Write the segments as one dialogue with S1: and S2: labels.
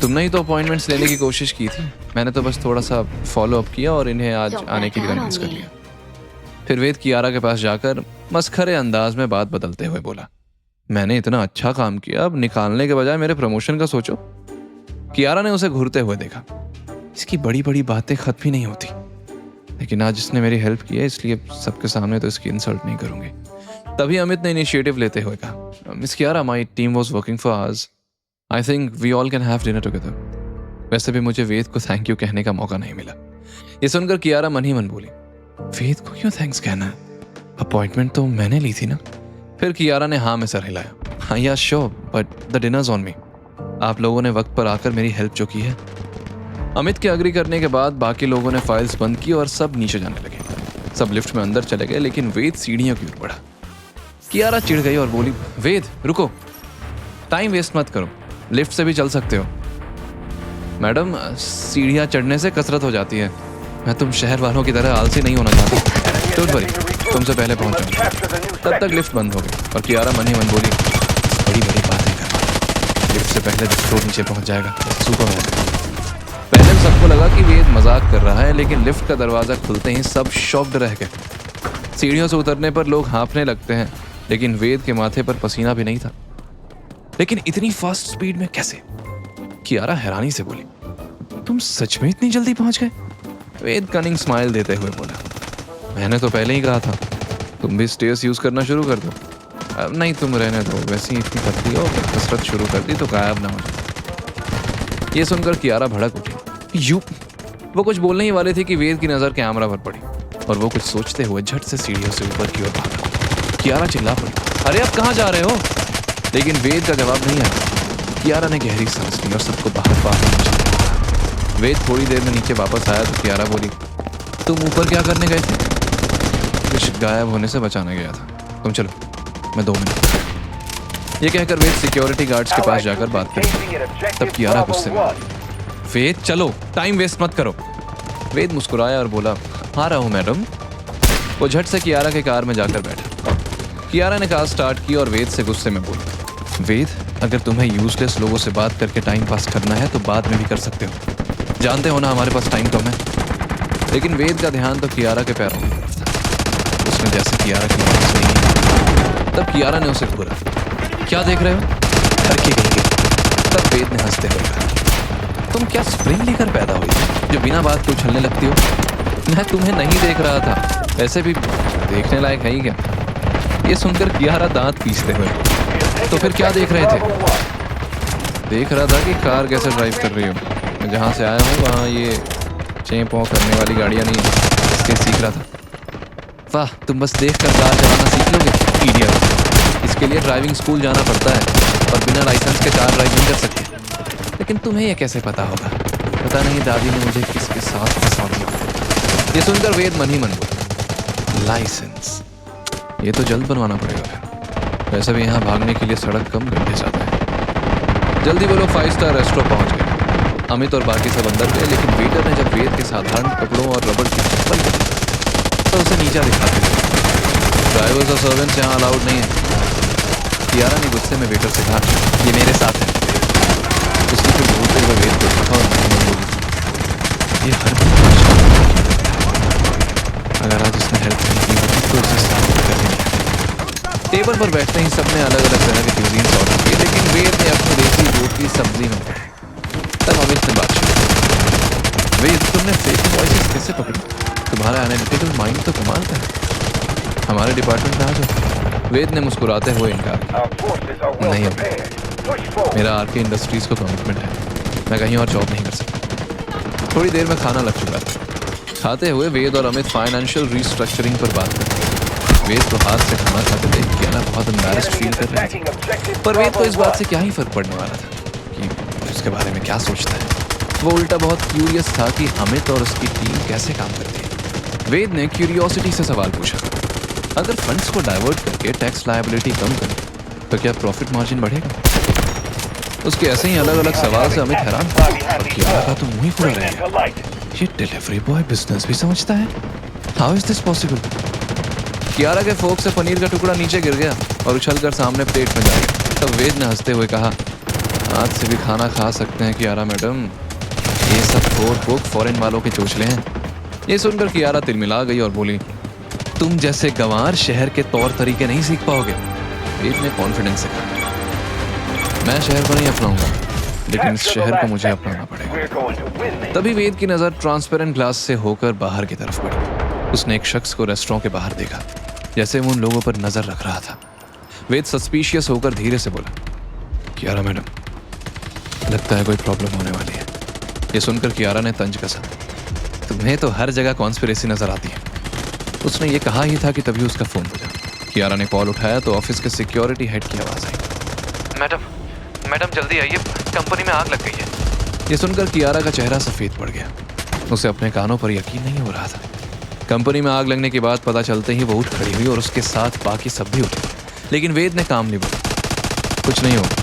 S1: तुमने ही तो अपॉइंटमेंट्स लेने की कोशिश की थी, मैंने तो बस थोड़ा सा फॉलो अप किया और इन्हें आज आने के लिए कन्विंस कर लिया। फिर वेद कियारा के पास जाकर मस्खरे अंदाज में बात बदलते हुए बोला, मैंने इतना अच्छा काम किया, अब निकालने के बजाय मेरे प्रमोशन का सोचो। कियारा ने उसे घूरते हुए देखा। इसकी बड़ी बड़ी बातें खत्म ही नहीं होती, लेकिन आज इसने मेरी हेल्प की है, इसलिए सबके सामने तो इसकी इंसल्ट नहीं करूंगी। तभी अमित ने इनिशिएटिव लेते हुए कहा, miss Kiara, my team was working for hours, I think we all can have dinner together. वैसे भी मुझे वेद को थैंक यू कहने का मौका नहीं मिला। ये सुनकर कियारा मन ही मन बोली, वेद को क्यों थैंक्स कहना है, अपॉइंटमेंट तो मैंने ली थी ना। फिर कियारा ने हाँ में सर हिलाया, हाँ या sure, but the dinners on me. आप लोगों ने वक्त पर आकर मेरी हेल्प जो की है। अमित के अग्री करने के बाद बाकी लोगों ने फाइल्स बंद की और सब नीचे जाने लगे। सब लिफ्ट में अंदर चले गए, लेकिन वेद सीढ़ियों की ओर बढ़ा। कियारा चिढ़ गई और बोली, वेद रुको, टाइम वेस्ट मत करो, लिफ्ट से भी चल सकते हो। मैडम, सीढ़ियाँ चढ़ने से कसरत हो जाती है, मैं तुम शहर वालों की तरह आलसी नहीं होना चाहता। डोंट वरी, तुमसे पहले पहुंचूंगा। तब तक लिफ्ट बंद हो गई और कियारा मन ही मन बोली, बड़ी बड़ी बातें कर, लिफ्ट से पहले तो नीचे पहुंच जाएगा, सुपर है। पहले सबको लगा कि वेद मजाक कर रहा है, लेकिन लिफ्ट का दरवाजा खुलते ही सब शॉक्ड रह गए। सीढ़ियों से उतरने पर लोग हाँफने लगते हैं, लेकिन वेद के माथे पर पसीना भी नहीं था। लेकिन इतनी फास्ट स्पीड में कैसे? कियारा हैरानी से बोली, तुम सच में इतनी जल्दी पहुंच गए? वेद कनिंग स्माइल देते हुए बोला, मैंने तो पहले ही कहा था, तुम भी स्टेयर्स यूज करना शुरू कर दो। अब नहीं, तुम रहने दो, वैसे ही इतनी पतली हो, कसरत शुरू कर दी तो गायब ना हो जाए। ये सुनकर कियारा भड़क उठी। यू, वो कुछ बोलने ही वाले थे कि वेद की नजर कैमरा पर पड़ी और वो कुछ सोचते हुए झट से सीढ़ियों से ऊपर की ओर भागा। कियारा चिल्ला पड़ी, अरे आप कहाँ जा रहे हो? लेकिन वेद का जवाब नहीं आया। कियारा ने गहरी सांस ली और सबको बाहर नीचे। वेद थोड़ी देर में नीचे वापस आया तो कियारा बोली, तुम ऊपर क्या करने गए थे? कुछ गायब होने से बचाने गया था, तुम चलो, मैं 2 मिनट। ये कहकर वेद सिक्योरिटी गार्ड्स के पास जाकर बात करी। तब कियारा गुस्से में, वेद चलो, टाइम वेस्ट मत करो। वेद मुस्कुराया और बोला, आ रहा हूँ मैडम। वो झट से कियारा के कार में जाकर बैठा। कियारा ने कार स्टार्ट की और वेद से गुस्से में बोली, वेद, अगर तुम्हें यूजलेस लोगों से बात करके टाइम पास करना है तो बाद में भी कर सकते हो, जानते हो ना हमारे पास टाइम कम है। लेकिन वेद का ध्यान तो कियारा के पैरों की तरफ था। उसने जैसे कियारा की बात सुनी, तब कियारा ने उसे घूरा, क्या देख रहे हो? लड़की कहेंगे। तब वेद ने हंसते हुए कहा, तुम क्या स्प्रिंग लेकर पैदा हुई जो बिना बात के उछलने लगती हो? मैं तुम्हें नहीं देख रहा था, वैसे भी देखने लायक है ही क्या? ये सुनकर कियारा दांत पीसते हुए, तो फिर क्या देख रहे थे? देख रहा था कि कार कैसे ड्राइव कर रही हो। मैं जहाँ से आया हूँ वहाँ ये चें पौ करने वाली गाड़ियाँ नहीं, इसलिए सीख रहा था। वाह, तुम बस देख कर कार चलाना सीख लोगे, इडियट। इसके लिए ड्राइविंग स्कूल जाना पड़ता है और बिना लाइसेंस के कार ड्राइव नहीं कर सकते। लेकिन तुम्हें यह कैसे पता होगा? पता नहीं दादी ने मुझे किसके साथ फंसा दिया। ये सुनकर वेद मन ही मन बोला, लाइसेंस, ये तो जल्द बनवाना पड़ेगा फिर। वैसे भी यहाँ भागने के लिए सड़क कम गड्ढे ज़्यादा है। जल्दी वो लोग 5 स्टार रेस्टोरेंट पहुँच गए। अमित और बाकी सब अंदर गए, लेकिन वेटर ने जब वेद के साधारण कपड़ों और रबड़ की चप्पल देखी तो उसे नीचा दिखाते थे। ड्राइवर्स और सर्वेंट्स यहाँ अलाउड नहीं है। कियारा ने गुस्से में वेटर से कहा, ये मेरे साथ है। उसने फिर बोलते हुए वेद को देखा और बोली, ये हर अगर आज उसने हेल्प नहीं की होती तो उसे साथ करने नहीं। टेबल पर बैठते ही सबने अलग अलग तरह के क्यूजीन्स ऑर्डर किए, लेकिन वेद ने अपनी देसी रोटी सब्जी में। तब अमित ने बात शुरू, वेद, तुमने फेक वॉइसेस कैसे पकड़ी? तुम्हारा एनालिटिकल माइंड तो कमाल का है, हमारे डिपार्टमेंट में आ जाओ। वेद ने मुस्कुराते हुए इनकार किया, नहीं मेरा आरके इंडस्ट्रीज को कमिटमेंट है, मैं कहीं और जॉब नहीं कर सकता। थोड़ी देर में खाना लग चुका था। खाते हुए वेद और अमित फाइनेंशियल रिस्ट्रक्चरिंग पर बात करते। वेद को हाथ से खाना खाते देख कियारा बहुत एम्बैरेस्ड फील कर रही थी, पर वेद को इस बात से क्या ही फर्क पड़ने वाला था कि उसके बारे में क्या सोचता है। वो उल्टा बहुत क्यूरियस था कि अमित और उसकी टीम कैसे काम करती है। वेद ने क्यूरियोसिटी से सवाल पूछा, अगर फंड्स को डाइवर्ट करके टैक्स लायबिलिटी कम करें तो क्या प्रॉफिट मार्जिन बढ़ेगा? उसके ऐसे ही अलग अलग सवाल से अमित हैरान था और कियारा का तो मुंह ही खुला रह गया। ये डिलीवरी बॉय बिजनेस भी समझता है? How is this possible? Kiara के फोक से पनीर का टुकड़ा नीचे गिर गया और उछलकर सामने प्लेट में जा गया। तब वेद ने हंसते हुए कहा, हाथ से भी खाना खा सकते हैं कियारा मैडम। ये सब बोक फॉरेन वालों के चोचले हैं। ये सुनकर कियारा तिलमिला गई और बोली, तुम जैसे गंवार शहर के तौर तरीके नहीं सीख पाओगे। वेद ने कॉन्फिडेंस से कहा, मैं शहर को नहीं अपनाऊंगा, लेकिन इस शहर को मुझे अपनाना पड़ेगा। तभी वेद की नजर ट्रांसपेरेंट ग्लास से होकर बाहर की तरफ पड़ी। उसने एक शख्स को रेस्टोरेंट के बाहर देखा, जैसे वो उन लोगों पर नजर रख रहा था। वेद सस्पिशियस होकर धीरे से बोला, कियारा मैडम, लगता है कोई प्रॉब्लम होने वाली है। ये सुनकर कियारा ने तंज कसा, तुम्हें तो हर जगह कॉन्स्पिरेसी नजर आती है। उसने ये कहा ही था कि तभी उसका फोन बजा। कियारा ने कॉल उठाया तो ऑफिस के सिक्योरिटी हेड की आवाज आई, मैडम जल्दी आइए, कंपनी में आग लग गई है। ये सुनकर कियारा का चेहरा सफेद पड़ गया। उसे अपने कानों पर यकीन नहीं हो रहा था। कंपनी में आग लगने के बाद पता चलते ही वो उठ खड़ी हुई और उसके साथ बाकी सब भी उठे, लेकिन वेद ने काम नहीं बोला, कुछ नहीं होगा,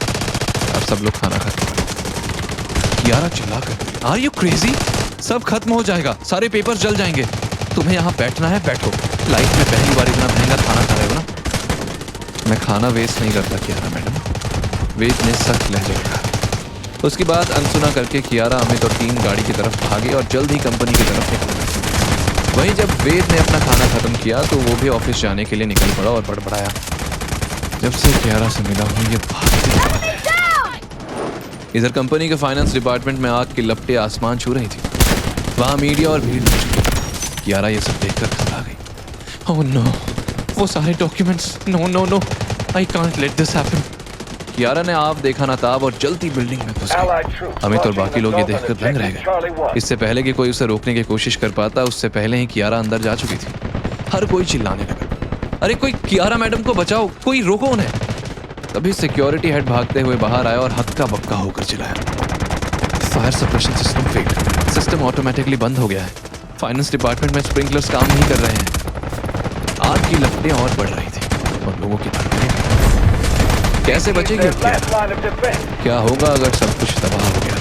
S1: अब सब लोग खाना खाते। कियारा चिल्लाकर, आर यू क्रेजी? सब खत्म हो जाएगा, सारे पेपर्स जल जाएंगे। तुम्हें यहाँ बैठना है, बैठो। लाइफ में पहली बार इतना महंगा खाना खा रहे हो ना। मैं खाना वेस्ट नहीं करता कियारा मैडम, वेद ने सख्त लहजे में कहा। उसकी बात अनसुना करके कियारा, अमित और टीम गाड़ी की तरफ भागे और जल्द ही कंपनी की तरफ निकल गए। वहीं जब वेद ने अपना खाना खत्म किया तो वो भी ऑफिस जाने के लिए निकल पड़ा और बड़बड़ाया, जब से कियारा से मिला हूँ ये भागती बात है। इधर कंपनी के फाइनेंस डिपार्टमेंट में आग की लपटें आसमान छू रही थी। वहां मीडिया और भीड़ मच गई। कियारा ये सब देखकर घबरा गई। ओह नो, वो सारे documents, no, I can't let this happen. Kiara ने आप देखा ना ताब और जल्दी बिल्डिंग में घुस गई। अमित और बाकी लोग ये देखकर दंग रह गए। इससे पहले कि कोई उसे रोकने की कोशिश कर पाता, उससे पहले ही कियारा अंदर जा चुकी थी। हर कोई चिल्लाने लगा, अरे कोई कियारा मैडम को बचाओ, कोई रोको उन्हें। तभी सिक्योरिटी हेड भागते हुए बाहर आया और हक्का बक्का होकर चिल्लाया, fire suppression system failed, system automatically बंद हो गया है। फाइनेंस डिपार्टमेंट में स्प्रिंकलर्स काम नहीं कर रहे हैं। आग की लपटें और बढ़ रही थी और लोगों की धड़कनें। कैसे बचेगी? क्या होगा अगर सब कुछ तबाह हो गया?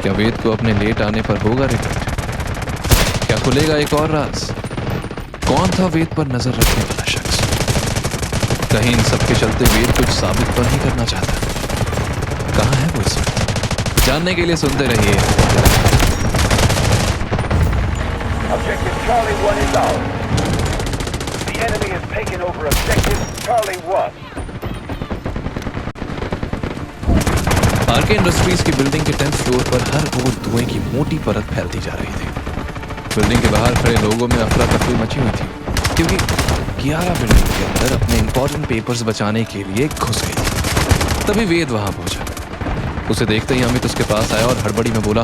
S1: क्या वेद को अपने लेट आने पर होगा रिग्रेट? क्या खुलेगा एक और राज? कौन था वेद पर नजर रखने वाला शख्स? कहीं इन सब के चलते वेद कुछ साबित तो नहीं करना चाहता? कहाँ है वो इस वक्त? जानने के लिए सुनते रहिए।
S2: Objective Charlie 1 is ours. The enemy has taken over Objective Charlie 1.
S1: RK industries की बिल्डिंग के 10th फ्लोर पर हर ओर धुएं की मोटी परत फैलती जा रही थी। बिल्डिंग के बाहर खड़े लोगों में अफरा तफरी मची हुई थी, क्योंकि कियारा बिल्डिंग के अंदर अपने इंपॉर्टेंट पेपर्स बचाने के लिए घुस गई थी। तभी वेद वहां पहुंचा। उसे देखते ही अमित उसके पास आया और हड़बड़ी में बोला,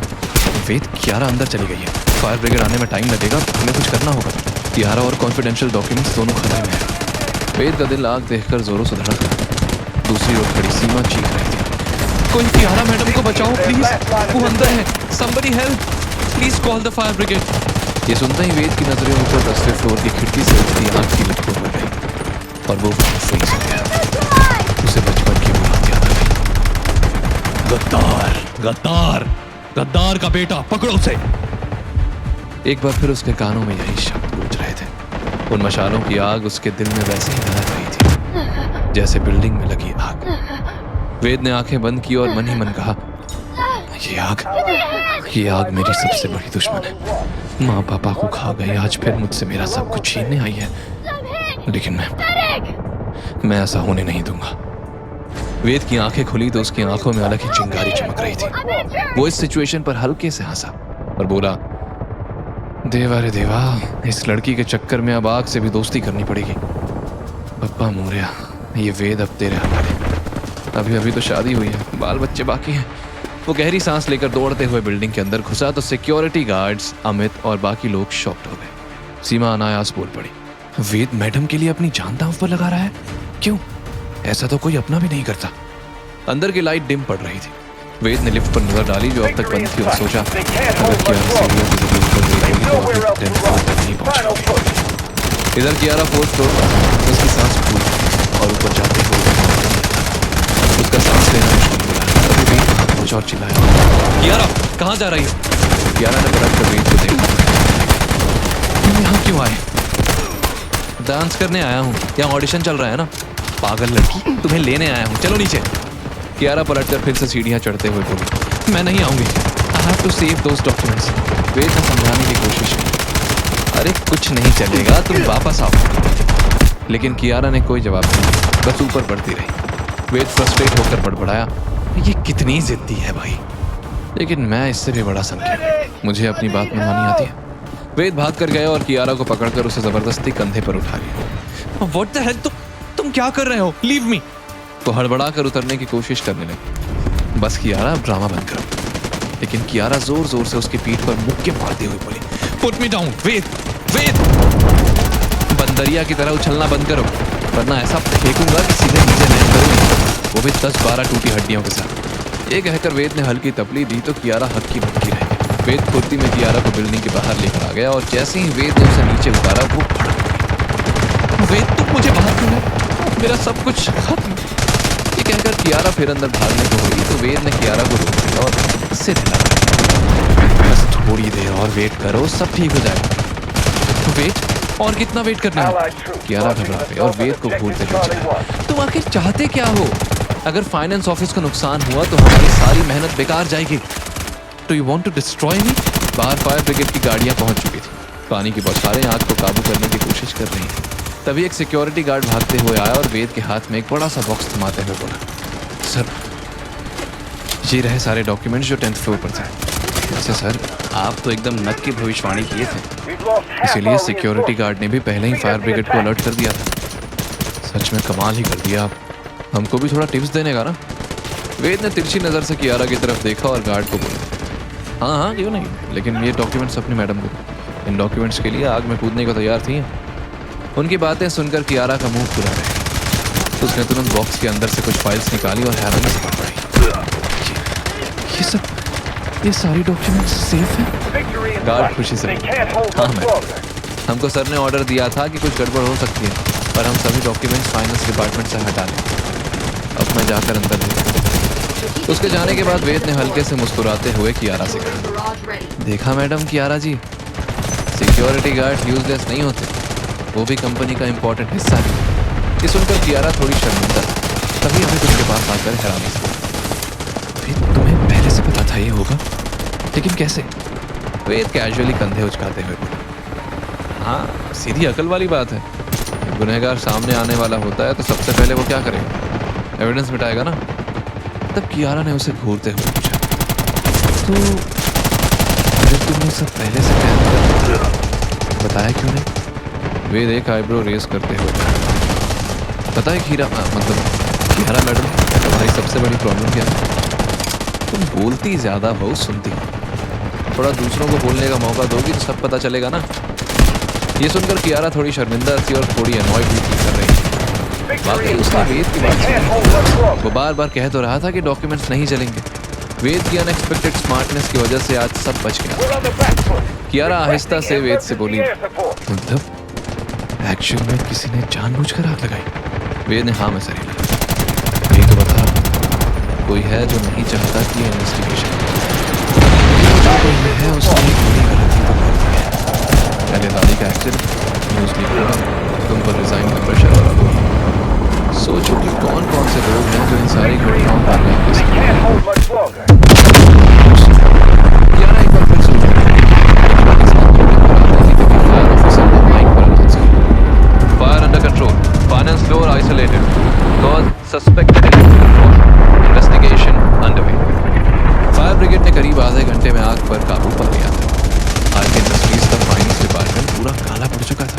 S1: वेद, कियारा अंदर चली गई है, फायर ब्रिगेड आने में टाइम लगेगा, हमें कुछ करना होगा। कियारा और कॉन्फिडेंशियल डॉक्यूमेंट्स दोनों खतरे में है। वेद का दिल आग देखकर जोरों से धड़क रहा। दूसरी ओर खड़ी सीमा चीख रही थी, कोई कियारा मैडम को बचाओ प्लीज, वो अंदर है, somebody help, please call the fire brigade। ये सुनते ही वेद की नजरें ऊपर 10वें फ्लोर की खिड़की से उठती आग की लपटों पर गई और वो फ्रीज हो गया। उसे बचपन की वो बात याद आ गई। गद्दार, गद्दार, गद्दार का बेटा, पकड़ो उसे। एक बार फिर उसके कानों में यही शब्द गूंज रहे थे। उन मशालों की आग उसके दिल में वैसे ही दहक रही थी जैसे बिल्डिंग में लगी आग। वेद ने आंखें बंद की और मन ही मन कहा, ये आग मेरी सबसे बड़ी दुश्मन है। माँ पापा को खा गई, आज फिर मुझसे मेरा सब कुछ छीनने आई है, लेकिन मैं ऐसा होने नहीं दूंगा। वेद की आंखें खुली तो उसकी आंखों में अलग ही चिंगारी चमक रही थी। वो इस सिचुएशन पर हल्के से हंसा और बोला, देवा रे देवा, इस लड़की के चक्कर में अब आग से भी दोस्ती करनी पड़ेगी। पप्पा मोरिया, ये वेद अब तेरे हवाले। अभी अभी तो शादी हुई है, बाल बच्चे बाकी हैं। वो गहरी सांस लेकर दौड़ते हुए बिल्डिंग के अंदर घुसा तो सिक्योरिटी गार्ड्स, अमित और बाकी लोग शॉक्ड हो गए। सीमा अनायास बोल पड़ी, वेद मैडम के लिए अपनी जान दांव पर लगा रहा है? क्यों? ऐसा तो कोई अपना भी नहीं करता। अंदर की लाइट डिम पड़ रही थी। वेद ने लिफ्ट पर नजर डाली जो अब तक बंद थी और सोचा, अगर कियारा सीढ़ियों की जगह ऊपर गई होगी तो अभी 10th फ्लोर तक नहीं पहुंच पाएगी। इधर कियारा 4th फ्लोर पर, उसकी सांस फूली और ऊपर जाते हुए उसका सांस लेना मुश्किल हो रहा। तभी वेद वहां पहुंचा और चिल्लाया, कियारा कहाँ जा रही हो? कियारा ने पलट कर वेद को देखा, तुम यहाँ क्यों आए? डांस करने आया हूँ, यहाँ ऑडिशन चल रहा है ना। पागल लड़की, तुम्हें लेने आया हूँ, चलो नीचे। कियारा पलटकर फिर से सीढ़ियां चढ़ते हुए बोली, मैं नहीं आऊंगी, I have to save those documents. Ved ने समझाने की कोशिश की, अरे कुछ नहीं चलेगा, तुम वापस आओ। लेकिन कियारा ने कोई जवाब नहीं, बस ऊपर बढ़ती रही। वेद फ्रस्ट्रेट होकर बड़बड़ाया, ये कितनी जिद्दी है भाई। लेकिन मैं इससे भी बड़ा संकेत, मुझे अपनी बात मनवानी आती है। वेद भाग कर गया और कियारा को पकड़कर उसे जबरदस्ती कंधे पर उठा लिया। What the hell? तुम क्या कर रहे हो? Leave me! तो हड़बड़ा कर उतरने की कोशिश करने लगी। बस कियारा, अब ड्रामा बंद करो। लेकिन कियारा जोर जोर से उसकी पीठ पर मुक्के मारते हुए बोली, Put me down! वेद! वेद! बंदरिया की तरह उछलना बंद करो, वरना ऐसा फेंकूंगा कि सीधे नीचे नहीं करूंगी, वो भी 10-12 टूटी हड्डियों के साथ। ये कहकर वेद ने हल्की तपली दी तो कियारा हक्की बक्की रह गई। वेद फुर्ती में कियारा को बिल्डिंग के बाहर लेकर आ गया और जैसे ही वेद ने उसे नीचे उतारा वो भड़क गई। वेद, तुम मुझे बाहर क्यों लाए? मेरा सब कुछ खत्म। ये कहकर कियारा फिर अंदर भागने को हुई तो वेद ने कियारा को रोक दिया और सिर हिला, बस थोड़ी देर और वेट करो, सब ठीक हो जाएगा। वेट? और कितना वेट करना है? कियारा घबरा गई और वेद को घूरते हुए चला, तुम आखिर चाहते क्या हो? अगर फाइनेंस ऑफिस को नुकसान हुआ तो हमारी सारी मेहनत बेकार जाएगी। Do you want to destroy me? बाहर फायर ब्रिगेड की गाड़ियां पहुंच चुकी थी। पानी की बौछारें आग को काबू करने की कोशिश कर रही थी। तभी एक सिक्योरिटी गार्ड भागते हुए आया और वेद के हाथ में एक बड़ा सा बॉक्स थमाते हुए बोला, सर, ये रहे सारे डॉक्यूमेंट्स जो 10th फ्लोर पर थे। वैसे सर, आप तो एकदम नक की भविष्यवाणी किए थे, इसीलिए सिक्योरिटी गार्ड ने भी पहले ही फायर ब्रिगेड को अलर्ट कर दिया था। सच में कमाल ही कर दिया आप, हमको भी थोड़ा टिप्स देने का ना। वेद ने तिरछी नज़र से कियारा की तरफ देखा और गार्ड को बोला, हाँ हाँ क्यों नहीं, लेकिन ये डॉक्यूमेंट्स अपनी मैडम को। इन डॉक्यूमेंट्स के लिए आग में कूदने को तैयार थी। उनकी बातें सुनकर कियारा का मुंह खुला रहा। तो उसने तुरंत बॉक्स के अंदर से कुछ फाइल्स निकाली और हैरानी से पढ़ रही। ये सारी डॉक्यूमेंट्स सेफ हैं? गार्ड खुशी से, हाँ मैडम, हमको सर ने ऑर्डर दिया था कि कुछ गड़बड़ हो सकती है, पर हम सभी डॉक्यूमेंट्स फाइनेंस डिपार्टमेंट से हटा लें। अब मैं जाकर अंदर देखूँ। उसके जाने के बाद वेद ने हल्के से मुस्कुराते हुए कियारा से कहा, देखा मैडम कियारा जी, सिक्योरिटी गार्ड यूजलेस नहीं होते, वो भी कंपनी का इम्पोर्टेंट हिस्सा है। ये सुनकर कियारा थोड़ी शर्मिंदा, तभी हमें उसके पास आकर हैरानी से, तुम्हें पहले से पता था ये होगा, लेकिन कैसे? वेद कैजुअली कंधे उचकाते हुए बोला, हाँ सीधी अकल वाली बात है। गुनहगार सामने आने वाला होता है तो सबसे पहले वो क्या करेगा? एविडेंस मिटाएगा ना। तब कियारा ने उसे घूरते हुए पूछा, तो अगर तुमने सब पहले से बताया क्यों नहीं? वेद एक आईब्रो रेस करते हुए पता है कियारा मैडम, तुम्हारी सबसे बड़ी प्रॉब्लम क्या है? तुम बोलती ज़्यादा हो, सुनती। थोड़ा दूसरों को बोलने का मौका दोगी तो सब पता चलेगा ना। ये सुनकर कियारा थोड़ी शर्मिंदा थी और थोड़ी अनॉयड भी कर रही थी। वाकई उसने वेद की बात सुनी। वो बार बार कह तो रहा था कि डॉक्यूमेंट्स नहीं चलेंगे। वेद की अनएक्सपेक्टेड स्मार्टनेस की वजह से आज सब बच गया। कियारा आहिस्ता से वेद से बोली, मतलब एक्चुअल में किसी ने जानबूझकर आग लगाई? वेद ने हाँ में सर हिलाया। यही तो बता, कोई है जो नहीं चाहता कि ये इन्वेस्टिगेशन है, उसने गलती तो कर दी है। पहले दादी का एक्सीडेंट, न्यूज़ निकला, तुम पर रिजाइन का प्रेशर आ रहा। सोचो कि कौन कौन से लोग हैं जो इन सारी घटनाओं पर एक बार फिर सुन fire under control, finance floor isolated, cause suspected investigation underway. Fire brigade ने करीब आधे घंटे में आग पर काबू पा लिया था। आग इंडस्ट्रीज का फाइनेंस डिपार्टमेंट पूरा काला पड़ चुका था।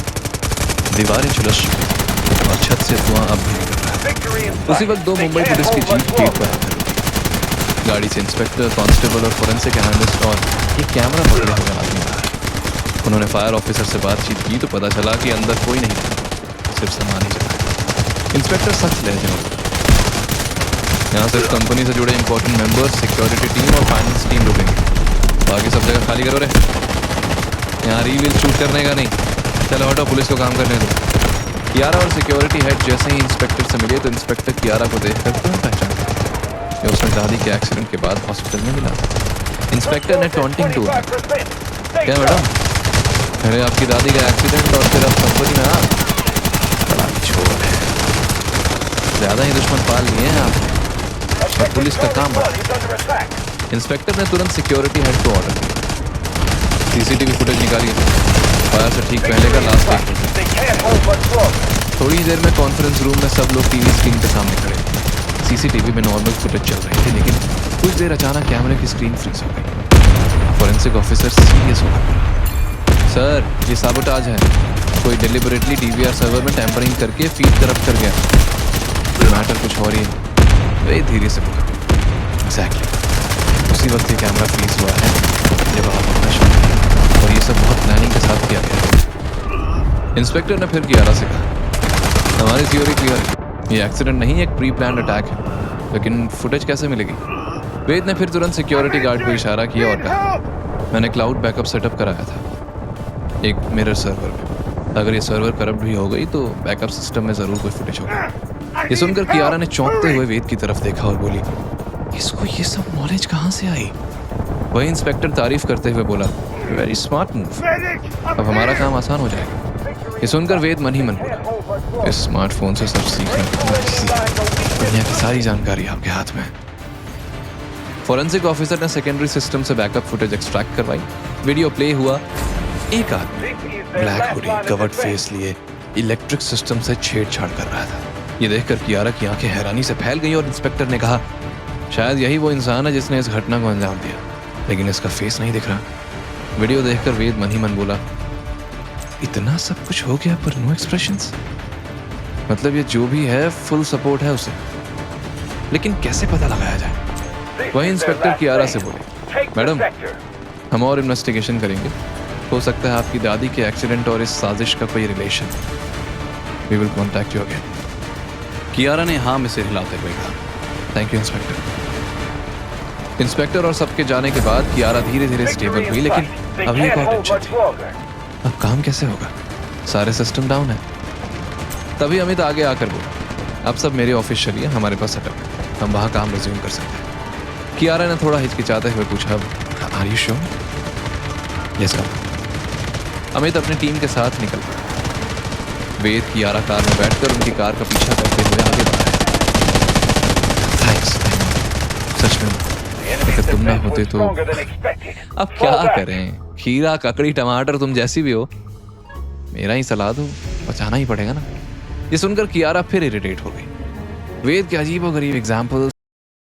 S1: दीवारें झुलस चुकी और छत से धुआं अब भी निकल रहा है। उसी वक्त दो मुंबई पुलिस की जीप गेट पर आकर रुकी। गाड़ी से इंस्पेक्टर, कांस्टेबल और फोरेंसिक एनालिस्ट और एक कैमरा पकड़े हुए आदमी आया। उन्होंने फायर ऑफिसर से बातचीत की तो पता चला कि अंदर कोई नहीं था, सिर्फ सामान ही चला। इंस्पेक्टर सख्त लहजे में, यहाँ सिर्फ कंपनी से जुड़े इंपॉर्टेंट मेंबर्स, सिक्योरिटी टीम और फाइनेंस टीम रुकेंगे, बाकी सब जगह खाली करो रे। यहाँ रीवील शूट करने का नहीं, चलो हटो, पुलिस को काम करने दो। कियारा और सिक्योरिटी हेड जैसे ही इंस्पेक्टर से मिले तो इंस्पेक्टर कियारा को देखकर तुरंत पहचान गया। ये उसने दादी के एक्सीडेंट के बाद हॉस्पिटल में मिला था। इंस्पेक्टर ने टॉन्टिंग टूर, क्या मैडम, अरे आपकी दादी का एक्सीडेंट और फिर आप कंपनी में बड़ा छोड़ है, ज़्यादा ही दुश्मन पाल लिए हैं आप। और पुलिस का काम बढ़ा।
S2: He's under attack.
S1: इंस्पेक्टर ने तुरंत सिक्योरिटी हेड को ऑर्डर दिया, सीसीटीवी फुटेज निकालिए, फायर से ठीक पहले का लास्ट एक minute.
S2: They can't hold much longer.
S1: थोड़ी देर में कॉन्फ्रेंस रूम में सब लोग टीवी स्क्रीन के सामने खड़े थे। सीसीटीवी में नॉर्मल फुटेज चल रही थी, लेकिन कुछ देर अचानक कैमरे की स्क्रीन फ्रीज हो गई। फॉरेंसिक ऑफिसर सीरियस हो गया। सर, ये साबोटाज है, कोई डिलिबरेटली डीवीआर सर्वर में टैंपरिंग करके फीड करप्ट कर गया। मैटर कुछ और ही है। वे धीरे से बोला, एग्जैक्टली उसी वक्त ये कैमरा फ्रीज हुआ है जब आप अपना शॉट किया, और ये सब बहुत प्लानिंग के साथ किया गया। इंस्पेक्टर ने फिर कियारा से कहा, हमारी थ्योरी क्लियर है, ये एक्सीडेंट नहीं एक प्री प्लान्ड अटैक है, लेकिन फुटेज कैसे मिलेगी? वेद ने फिर तुरंत सिक्योरिटी गार्ड को इशारा किया और कहा, मैंने क्लाउड बैकअप सेटअप कराया था एक मिरर सर्वर में। अगर ये सर्वर करप्ट भी हो गई तो बैकअप सिस्टम में जरूर कोई फुटेज होगा। ये सुनकर कियारा ने चौंकते हुए वेद की तरफ देखा और बोली, इसको ये सब नॉलेज कहाँ से आई? वही इंस्पेक्टर तारीफ करते हुए बोला, वेरी स्मार्ट मूव, अब हमारा काम आसान हो जाएगा। ये सुनकर वेद मन ही मन बोला, इस स्मार्टफोन से सब सीखना कितना ईजी है, दुनिया की सारी जानकारी आपके हाथ में है। फॉरेंसिक ऑफिसर ने सेकेंडरी सिस्टम से बैकअप फुटेज एक्सट्रैक्ट करवाई। वीडियो प्ले हुआ, एक आदमी ब्लैक हुडी कवर्ड फेस लिए इलेक्ट्रिक सिस्टम से छेड़छाड़ कर रहा था। ये देखकर कियारा की आंखें हैरानी से फैल गई और इंस्पेक्टर ने कहा, शायद यही वो इंसान है जिसने इस घटना को अंजाम दिया, लेकिन इसका फेस नहीं दिख रहा। वीडियो देखकर वेद मन ही मन बोला, इतना सब कुछ हो गया पर नो एक्सप्रेशंस, मतलब ये जो भी है फुल सपोर्ट है उसे, लेकिन कैसे पता लगाया जाए? वही इंस्पेक्टर कियारा से बोले, मैडम हम और इन्वेस्टिगेशन करेंगे, हो सकता है आपकी दादी के एक्सीडेंट और इस साजिश का कोई relation. We will contact you again. Kiara ने हाँ में से हिलाते हुए कहा, थैंक यू इंस्पेक्टर। इंस्पेक्टर और सबके जाने के बाद कियारा धीरे धीरे स्टेबल हुई, लेकिन अभी एक और टेंशन थी, अब काम कैसे होगा? सारे सिस्टम डाउन है। तभी अमित आगे आकर बोला, अब सब मेरे ऑफिस चलिए, हमारे पास सेटअप है, हम वहाँ काम रिज्यूम कर सकते हैं। कियारा ने थोड़ा हिचकिचाते हुए पूछा, are you sure? Yes sir. Amit अपनी टीम के साथ निकल गया। वेद कियारा कार में बैठकर उनकी कार का पीछा करते हुए आगे बढ़ा। थैंक्स, सच में अगर तुम ना होते तो अब क्या करें, खीरा ककड़ी टमाटर तुम जैसी भी हो, मेरा ही सलाद हो, बचाना ही पड़ेगा ना। ये सुनकर कियारा फिर इरिटेट हो गई। वेद के अजीबोगरीब एग्जाम्पल